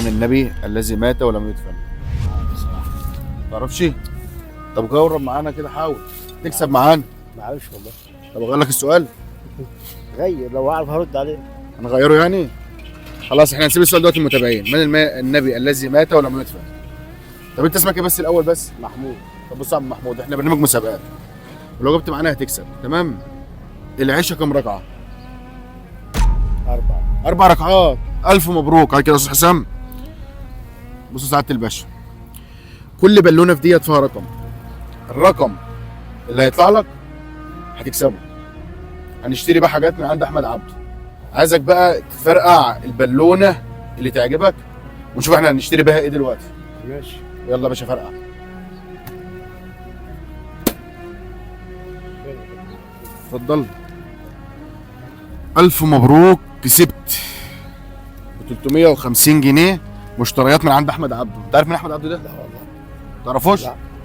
من النبي الذي مات ولم يدفن؟ بصراحة تعرفش؟ طب جاوب معانا كده، حاول تكسب معانا. ما اعرفش والله. طب اغير لك السؤال؟ غير لو اعرف هرد عليه. هنغيره يعني؟ خلاص احنا هنسيب السؤال دلوقتي للمتابعين. من النبي الذي مات ولم يدفن؟ طب انت اسمك ايه بس الاول بس؟ محمود. طب بص يا عم محمود، احنا برنامج مسابقات، ولو جبت معانا هتكسب، تمام؟ العشاء كام ركعه؟ 4. 4 ركعات. الف مبروك عليك يا استاذ حسام. بص سعاده الباشا، كل بالونه في ديت فيها رقم، الرقم اللي هيطلع لك هتكسبه. هنشتري بقى حاجات من عند احمد عبده. عايزك بقى تفرقع البالونه اللي تعجبك، ونشوف احنا هنشتري بيها ايه دلوقتي. ماشي. يلا يا باشا فرقع. اتفضل. الف مبروك، كسبت ب 350 جنيه مشتريات من عند احمد عبده. انت عارف مين احمد عبده ده؟ لا والله. تعرفوش؟ لا.